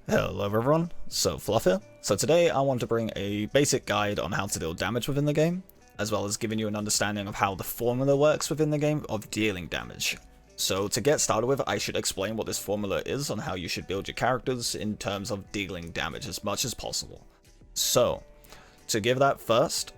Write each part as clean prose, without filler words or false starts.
Hello everyone, so Fluff here. So today I want to bring a basic guide on how to deal damage within the game, as well as giving you an understanding of how the formula works within the game of dealing damage. So to get started with, I should explain what this formula is on how you should build your characters in terms of dealing damage as much as possible. So, to give that first,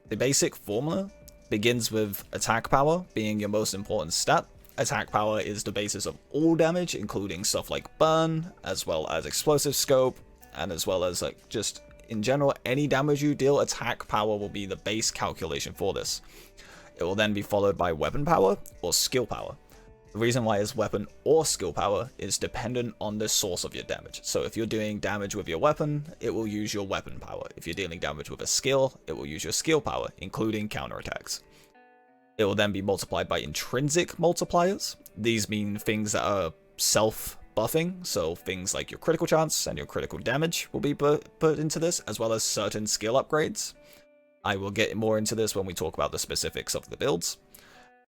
the basic formula begins with attack power being your most important stat. Attack power is the basis of all damage, including stuff like burn, as well as explosive scope, and as well as just in general, any damage you deal, attack power will be the base calculation for this. It will then be followed by weapon power or skill power. The reason why it's weapon or skill power is dependent on the source of your damage. So if you're doing damage with your weapon, it will use your weapon power. If you're dealing damage with a skill, it will use your skill power, including counterattacks. It will then be multiplied by intrinsic multipliers. These mean things that are self-buffing, so things like your critical chance and your critical damage will be put into this, as well as certain skill upgrades. I will get more into this when we talk about the specifics of the builds.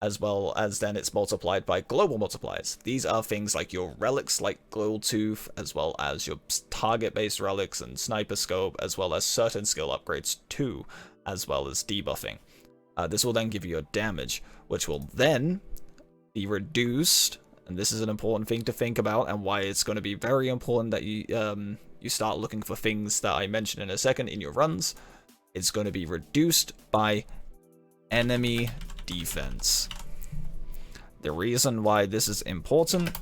As well as then it's multiplied by global multipliers. These are things like your relics like Gold Tooth, as well as your target-based relics and sniper scope, as well as certain skill upgrades too, as well as debuffing. This will then give you a damage, which will then be reduced, and this is an important thing to think about, and why it's going to be very important that you start looking for things that I mentioned in a second in your runs. It's going to be reduced by enemy defense. The reason why this is important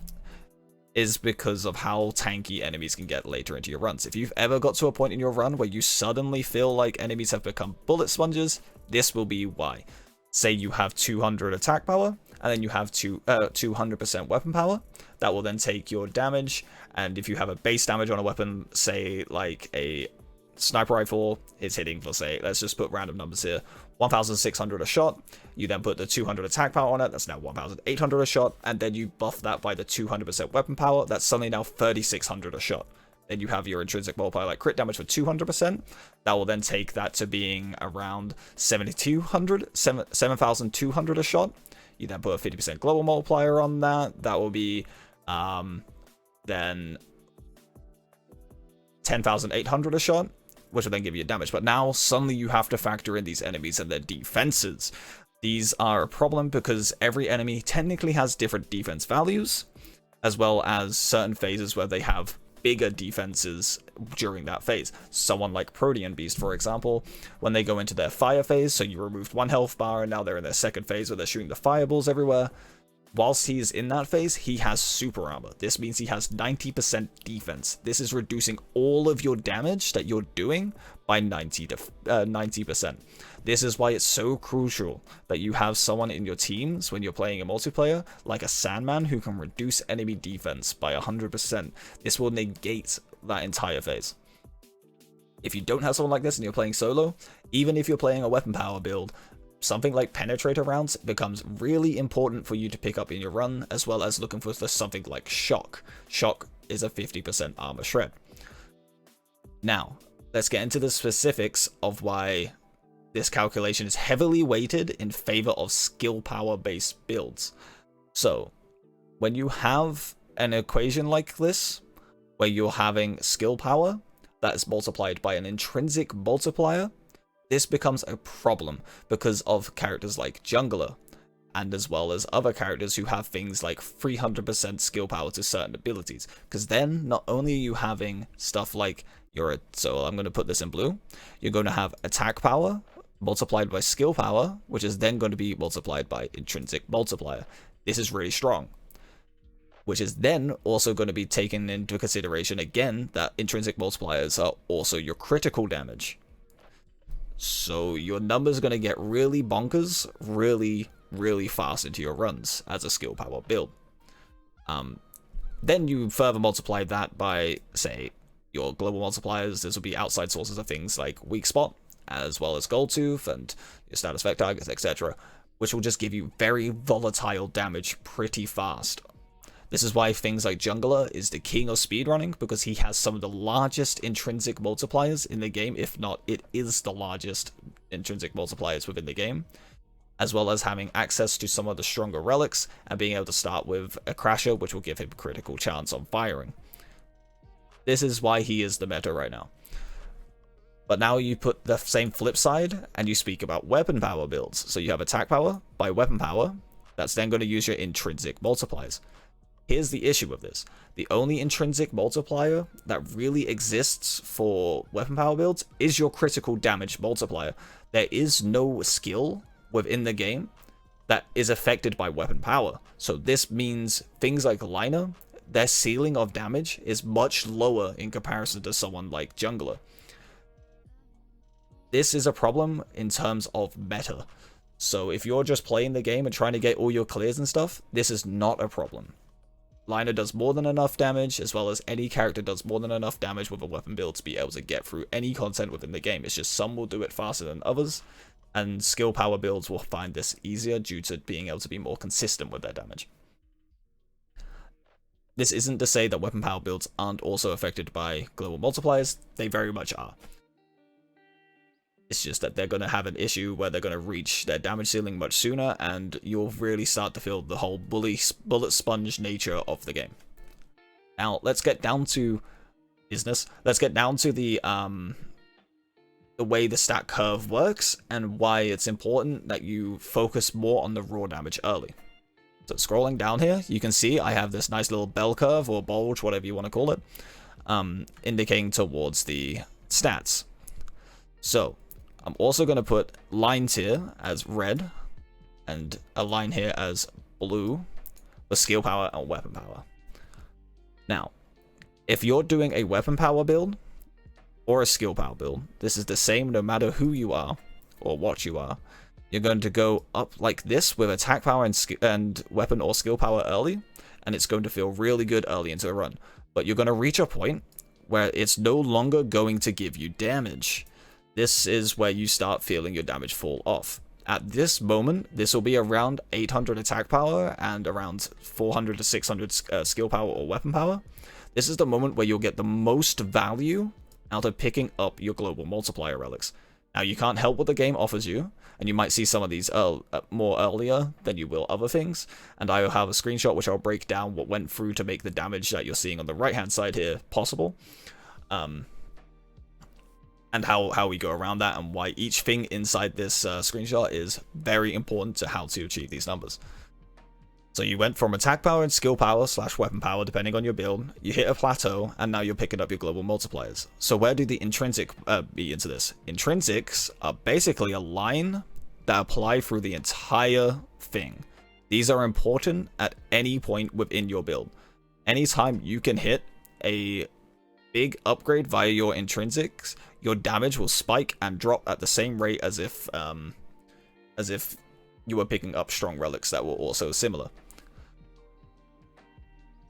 is because of how tanky enemies can get later into your runs. If you've ever got to a point in your run where you suddenly feel like enemies have become bullet sponges, this will be why. Say you have 200 attack power, and then you have 200% weapon power. That will then take your damage, and if you have a base damage on a weapon, say like a sniper rifle, it's hitting for, say, let's just put random numbers here, 1,600 a shot. You then put the 200 attack power on it, that's now 1,800 a shot, and then you buff that by the 200% weapon power, that's suddenly now 3,600 a shot. Then you have your intrinsic multiplier like crit damage for 200%. That will then take that to being around 7,200 a shot. You then put a 50% global multiplier on that. That will be then 10,800 a shot, which will then give you damage. But now suddenly you have to factor in these enemies and their defenses. These are a problem because every enemy technically has different defense values, as well as certain phases where they have bigger defenses during that phase. Someone like Protean Beast, for example, when they go into their fire phase, so you removed one health bar and now they're in their second phase where they're shooting the fireballs everywhere. Whilst he's in that phase, he has super armor. This means he has 90% defense. This is reducing all of your damage that you're doing by 90%. This is why it's so crucial that you have someone in your teams when you're playing a multiplayer, like a Sandman, who can reduce enemy defense by 100%. This will negate that entire phase. If you don't have someone like this and you're playing solo, even if you're playing a weapon power build, something like penetrator rounds becomes really important for you to pick up in your run, as well as looking for something like shock. Shock is a 50% armor shred. Now, let's get into the specifics of why this calculation is heavily weighted in favor of skill power based builds. So, when you have an equation like this, where you're having skill power that is multiplied by an intrinsic multiplier, this becomes a problem because of characters like Jungler, and as well as other characters who have things like 300% skill power to certain abilities. Because then, not only are you having stuff like so I'm going to put this in blue, you're going to have attack power multiplied by skill power, which is then going to be multiplied by intrinsic multiplier. This is really strong. Which is then also going to be taken into consideration again that intrinsic multipliers are also your critical damage. So your numbers are going to get really bonkers really fast into your runs as a skill power build. Then you further multiply that by, say, your global multipliers. This will be outside sources of things like weak spot, as well as Gold Tooth and your status effect targets, etc., which will just give you very volatile damage pretty fast. This is why things like Jungler is the king of speedrunning, because he has some of the largest intrinsic multipliers in the game, if not it is the largest intrinsic multipliers within the game, as well as having access to some of the stronger relics and being able to start with a Crasher, which will give him critical chance on firing. This is why he is the meta right now. But now you put the same flip side and you speak about weapon power builds. So you have attack power by weapon power. That's then going to use your intrinsic multipliers. Here's the issue with this. The only intrinsic multiplier that really exists for weapon power builds is your critical damage multiplier. There is no skill within the game that is affected by weapon power. So this means things like Liner, their ceiling of damage is much lower in comparison to someone like Jungler. This is a problem in terms of meta. So if you're just playing the game and trying to get all your clears and stuff, this is not a problem. Liner does more than enough damage, as well as any character does more than enough damage with a weapon build to be able to get through any content within the game. It's just some will do it faster than others, and skill power builds will find this easier due to being able to be more consistent with their damage. This isn't to say that weapon power builds aren't also affected by global multipliers. They very much are. It's just that they're going to have an issue where they're going to reach their damage ceiling much sooner, and you'll really start to feel the whole bullet sponge nature of the game. Now, let's get down to business. Let's get down to the way the stat curve works and why it's important that you focus more on the raw damage early. So scrolling down here, you can see I have this nice little bell curve or bulge, whatever you want to call it, indicating towards the stats. So I'm also going to put lines here as red and a line here as blue for skill power and weapon power. Now, if you're doing a weapon power build or a skill power build, this is the same no matter who you are or what you are. You're going to go up like this with attack power and weapon or skill power early, and it's going to feel really good early into the run. But you're going to reach a point where it's no longer going to give you damage. This is where you start feeling your damage fall off. At this moment, this will be around 800 attack power and around 400 to 600 skill power or weapon power. This is the moment where you'll get the most value out of picking up your global multiplier relics. Now, you can't help what the game offers you, and you might see some of these more earlier than you will other things, and I will have a screenshot which I'll break down what went through to make the damage that you're seeing on the right-hand side here possible. And how we go around that, and why each thing inside this screenshot is very important to how to achieve these numbers. So you went from attack power and skill power / weapon power, depending on your build, you hit a plateau, and now you're picking up your global multipliers. So where do the intrinsic be into this? Intrinsics are basically a line that apply through the entire thing. These are important at any point within your build. Anytime you can hit a big upgrade via your intrinsics, your damage will spike and drop at the same rate as if you were picking up strong relics that were also similar.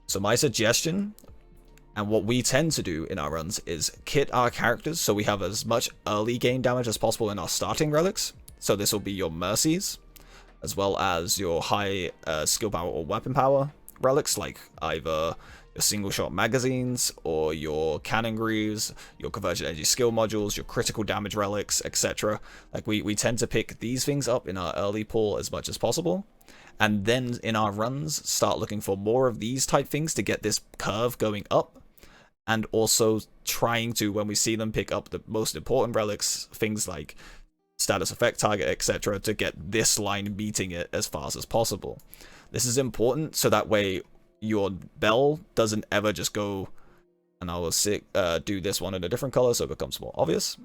So my suggestion, and what we tend to do in our runs, is kit our characters so we have as much early game damage as possible in our starting relics. So this will be your mercies, as well as your high skill power or weapon power relics, like either your single shot magazines or your cannon greaves, your convergent energy skill modules, your critical damage relics, etc. Like we tend to pick these things up in our early pool as much as possible, and then in our runs start looking for more of these type things to get this curve going up, and also trying to, when we see them, pick up the most important relics, things like status effect target, etc., to get this line beating it as fast as possible. This is important so that way your bell doesn't ever just go, and I will do this one in a different color so it becomes more obvious.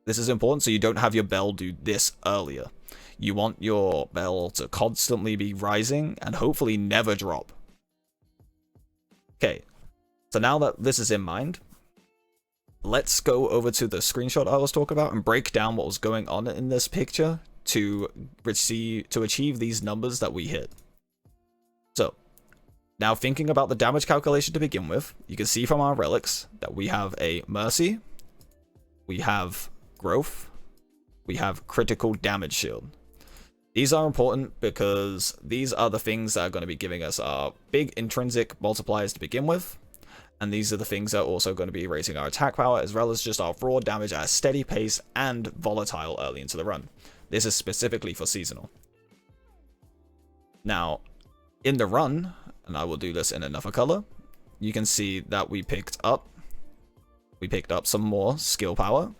This is important so you don't have your bell do this earlier. You want your bell to constantly be rising and hopefully never drop. Okay, so now that this is in mind, let's go over to the screenshot I was talking about and break down what was going on in this picture to achieve these numbers that we hit. So, now thinking about the damage calculation to begin with, you can see from our relics that we have a Mercy, we have Growth, we have Critical Damage Shield. These are important because these are the things that are going to be giving us our big intrinsic multipliers to begin with, and these are the things that are also going to be raising our attack power as well as just our raw damage at a steady pace and volatile early into the run. This is specifically for seasonal. Now, in the run, and I will do this in another color, you can see that we picked up we picked up some more skill power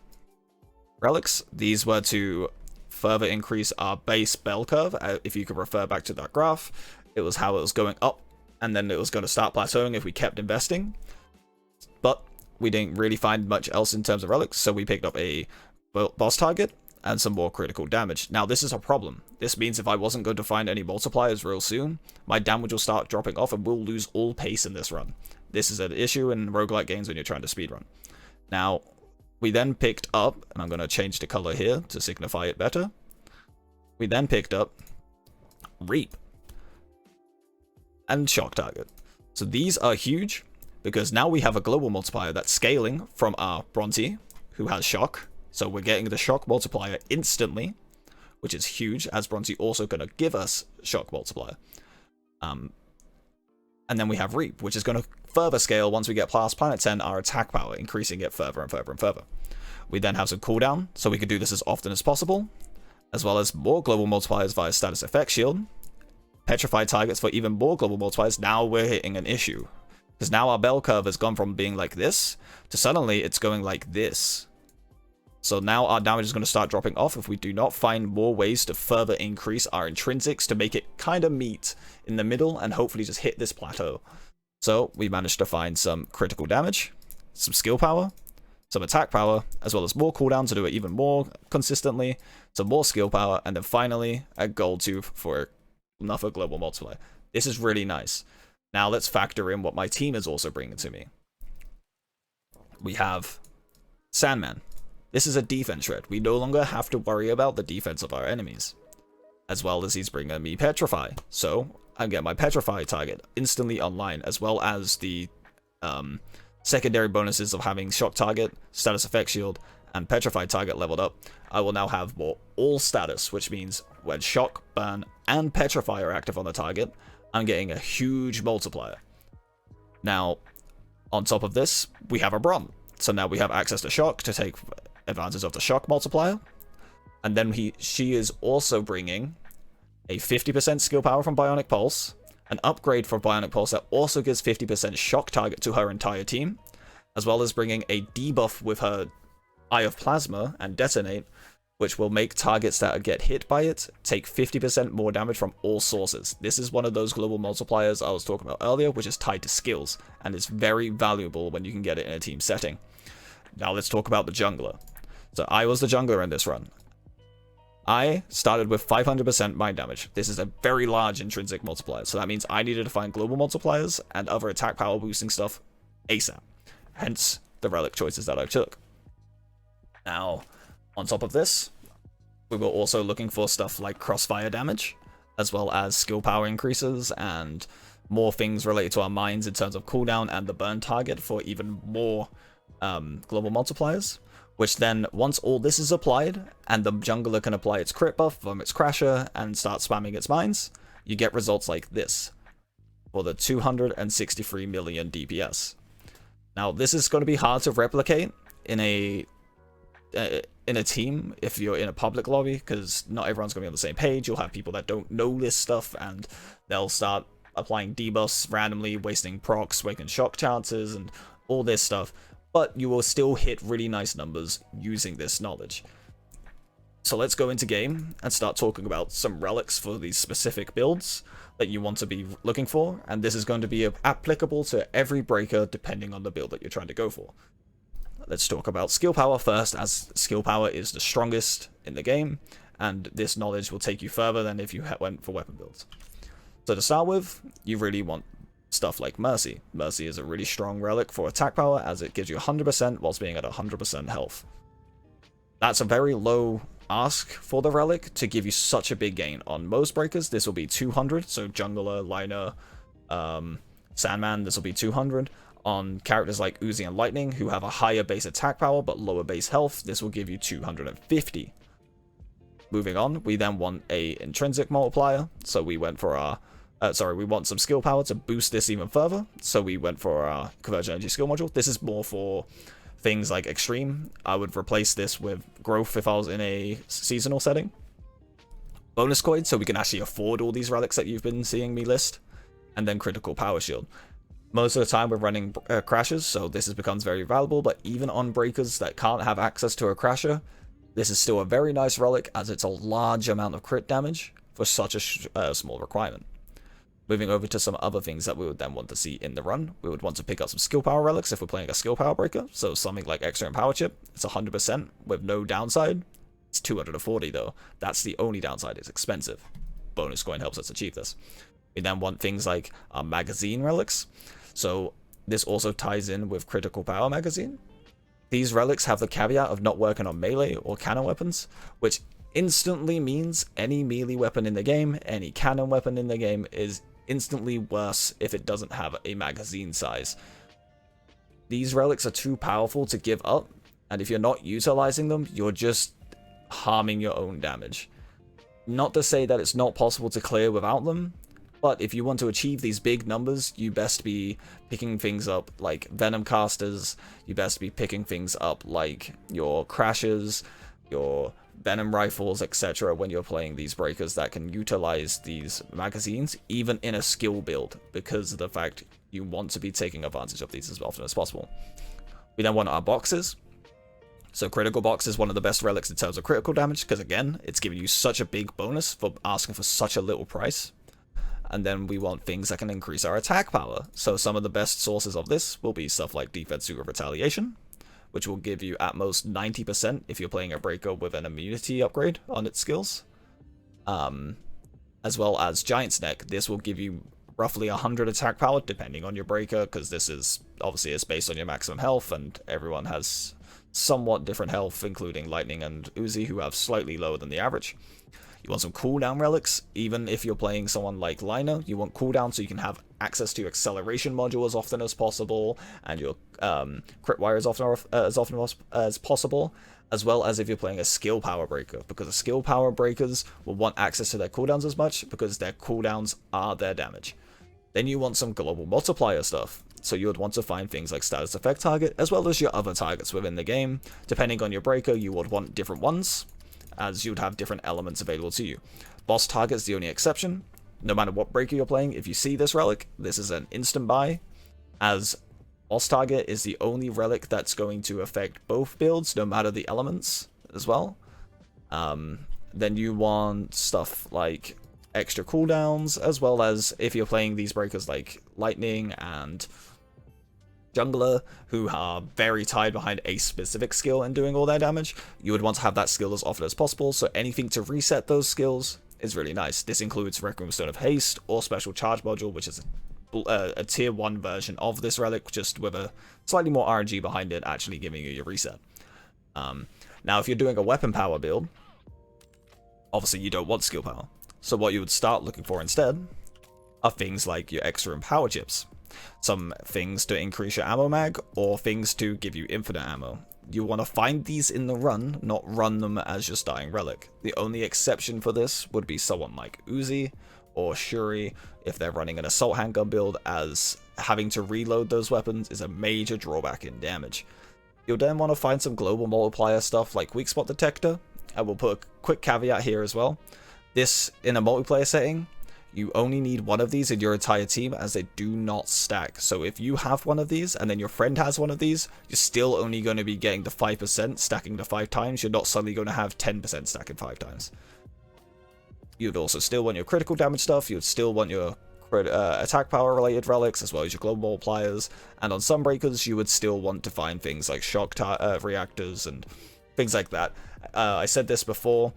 relics. These were to further increase our base bell curve. If you could refer back to that graph, it was how it was going up, and then it was going to start plateauing if we kept investing. But we didn't really find much else in terms of relics, so we picked up a boss target and some more critical damage. Now, this is a problem. This means if I wasn't going to find any multipliers real soon, my damage will start dropping off and we'll lose all pace in this run. This is an issue in roguelike games when you're trying to speedrun. Now, we then picked up, and I'm going to change the color here to signify it better. We then picked up Reap and Shock Target. So these are huge because now we have a global multiplier that's scaling from our Bronte, who has Shock. So we're getting the Shock multiplier instantly, which is huge, as Bronte also going to give us Shock multiplier. And then we have Reap, which is going to further scale once we get past Planet 10, our attack power, increasing it further and further and further. We then have some cooldown, so we can do this as often as possible, as well as more global multipliers via status effect shield, petrified targets for even more global multipliers. Now we're hitting an issue, because now our bell curve has gone from being like this, to suddenly it's going like this. So now our damage is going to start dropping off if we do not find more ways to further increase our intrinsics to make it kind of meet in the middle and hopefully just hit this plateau. So we managed to find some critical damage, some skill power, some attack power, as well as more cooldown to do it even more consistently, some more skill power, and then finally a gold tooth for another global multiplier. This is really nice. Now let's factor in what my team is also bringing to me. We have Sandman. This is a defense shred. We no longer have to worry about the defense of our enemies. As well as he's bringing me Petrify. So I get my Petrify target instantly online, as well as the secondary bonuses of having Shock Target, Status Effect Shield, and Petrify target leveled up. I will now have more all status, which means when Shock, Burn, and Petrify are active on the target, I'm getting a huge multiplier. Now, on top of this, we have a Brom. So now we have access to Shock to take advantage of the Shock multiplier. And then she is also bringing a 50% skill power from Bionic Pulse, an upgrade for Bionic Pulse that also gives 50% shock target to her entire team, as well as bringing a debuff with her Eye of Plasma and Detonate, which will make targets that get hit by it take 50% more damage from all sources. This is one of those global multipliers I was talking about earlier, which is tied to skills, and is very valuable when you can get it in a team setting. Now let's talk about the jungler. So I was the jungler in this run. I started with 500% mind damage. This is a very large intrinsic multiplier, so that means I needed to find global multipliers and other attack power boosting stuff ASAP. Hence, the relic choices that I took. Now, on top of this, we were also looking for stuff like crossfire damage, as well as skill power increases, and more things related to our mines in terms of cooldown and the burn target for even more global multipliers. Which then, once all this is applied, and the jungler can apply its crit buff from its Crasher and start spamming its mines, you get results like this, for the 263 million DPS. Now, this is going to be hard to replicate in a team if you're in a public lobby, because not everyone's going to be on the same page. You'll have people that don't know this stuff, and they'll start applying debuffs randomly, wasting procs, wasting shock chances, and all this stuff. But you will still hit really nice numbers using this knowledge. So let's go into game and start talking about some relics for these specific builds that you want to be looking for, and this is going to be applicable to every breaker depending on the build that you're trying to go for. Let's talk about skill power first, as skill power is the strongest in the game, and this knowledge will take you further than if you went for weapon builds. So to start with, you really want stuff like Mercy. Mercy is a really strong relic for attack power, as it gives you 100% whilst being at 100% health. That's a very low ask for the relic to give you such a big gain. On most breakers, this will be 200, so Jungler, Liner, Sandman, this will be 200. On characters like Uzi and Lightning, who have a higher base attack power but lower base health, this will give you 250. Moving on, we then want a intrinsic multiplier, so we went for our we want some skill power to boost this even further, so we went for our Convergent Energy skill module. This is more for things like Extreme. I would replace this with Growth if I was in a seasonal setting. Bonus coin, so we can actually afford all these relics that you've been seeing me list. And then Critical Power Shield. Most of the time we're running crashes, so this becomes very valuable, but even on breakers that can't have access to a crasher, this is still a very nice relic as it's a large amount of crit damage for such a small requirement. Moving over to some other things that we would then want to see in the run, we would want to pick up some skill power relics if we're playing a skill power breaker, so something like extra power chip, it's 100% with no downside. It's 240 though, that's the only downside, it's expensive. Bonus coin helps us achieve this. We then want things like magazine relics, so this also ties in with critical power magazine. These relics have the caveat of not working on melee or cannon weapons, which instantly means any melee weapon in the game, any cannon weapon in the game is instantly worse if it doesn't have a magazine size. These relics are too powerful to give up, and if you're not utilizing them, you're just harming your own damage. Not to say that it's not possible to clear without them, but if you want to achieve these big numbers, you best be picking things up like Venom Casters, you best be picking things up like your Crashers, your Venom Rifles, etc. when you're playing these breakers that can utilize these magazines, even in a skill build, because of the fact you want to be taking advantage of these as often as possible. We then want our boxes. So critical box is one of the best relics in terms of critical damage, because again, it's giving you such a big bonus for asking for such a little price. And then we want things that can increase our attack power. So some of the best sources of this will be stuff like Defense Suit of Retaliation, which will give you at most 90% if you're playing a breaker with an immunity upgrade on its skills. As well as Giant's Neck. This will give you roughly 100 attack power, depending on your breaker, because this is obviously it's based on your maximum health, and everyone has somewhat different health, including Lightning and Uzi, who have slightly lower than the average. You want some cooldown relics, even if you're playing someone like Liner, you want cooldown so you can have access to your acceleration module as often as possible, and your crit wire as often as possible, as well as if you're playing a skill power breaker, because the skill power breakers will want access to their cooldowns as much, because their cooldowns are their damage. Then you want some global multiplier stuff, so you would want to find things like status effect target, as well as your other targets within the game. Depending on your breaker, you would want different ones, as you would have different elements available to you. Boss target is the only exception. No matter what breaker you're playing, if you see this relic, this is an instant buy, as boss target is the only relic that's going to affect both builds, no matter the elements as well. Then you want stuff like extra cooldowns, as well as if you're playing these breakers like Lightning and Jungler, who are very tied behind a specific skill and doing all their damage, you would want to have that skill as often as possible, so anything to reset those skills is really nice. This includes Requiem Stone of Haste or Special Charge Module, which is a tier 1 version of this relic, just with a slightly more RNG behind it, actually giving you your reset. Now, if you're doing a weapon power build, obviously you don't want skill power, so what you would start looking for instead are things like your extra power chips. Some things to increase your ammo mag, or things to give you infinite ammo. You want to find these in the run, not run them as your starting relic. The only exception for this would be someone like Uzi or Shuri if they're running an assault handgun build, as having to reload those weapons is a major drawback in damage. You'll then want to find some global multiplier stuff like weak spot detector. I will put a quick caveat here as well. This, in a multiplayer setting, you only need one of these in your entire team, as they do not stack. So if you have one of these and then your friend has one of these, you're still only going to be getting the 5% stacking to 5 times. You're not suddenly going to have 10% stacking 5 times. You'd also still want your critical damage stuff. You'd still want your attack power related relics, as well as your global multipliers. And on some breakers, you would still want to find things like shock reactors and things like that. I said this before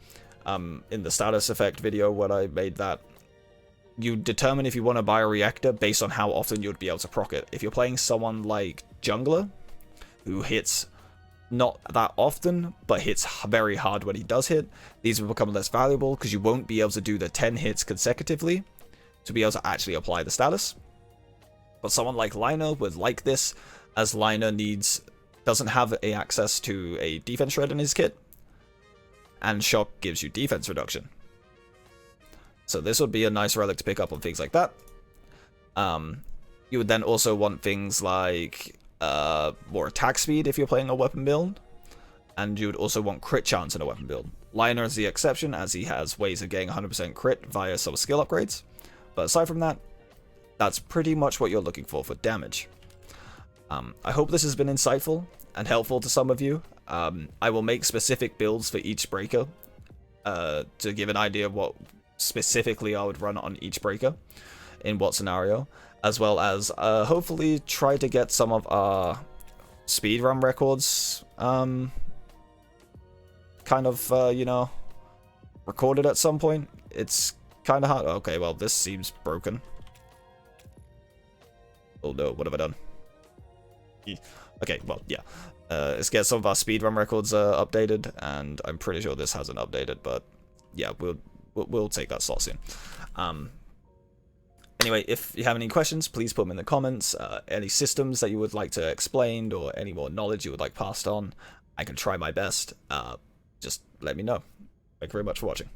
in the status effect video when I made that. You determine if you want to buy a reactor based on how often you'd be able to proc it. If you're playing someone like Jungler, who hits not that often, but hits very hard when he does hit, these will become less valuable because you won't be able to do the 10 hits consecutively to be able to actually apply the status. But someone like Liner would like this, as Liner doesn't have access to a defense shred in his kit, and shock gives you defense reduction. So this would be a nice relic to pick up on things like that. You would then also want things like more attack speed if you're playing a weapon build. And you would also want crit chance in a weapon build. Liner is the exception, as he has ways of getting 100% crit via some skill upgrades. But aside from that, That's pretty much what you're looking for damage. I hope this has been insightful and helpful to some of you. I will make specific builds for each breaker to give an idea of what specifically I would run on each breaker in what scenario, as well as hopefully try to get some of our speedrun records kind of, you know, recorded at some point. It's kind of hard. Okay, well, this seems broken. Oh no, what have I done? Okay, well, yeah. Let's get some of our speedrun records updated, and I'm pretty sure this hasn't updated, but yeah, we'll take that slot soon. Anyway, if you have any questions, please put them in the comments. Any systems that you would like to explained, or any more knowledge you would like passed on, I can try my best. Just let me know. Thank you very much for watching.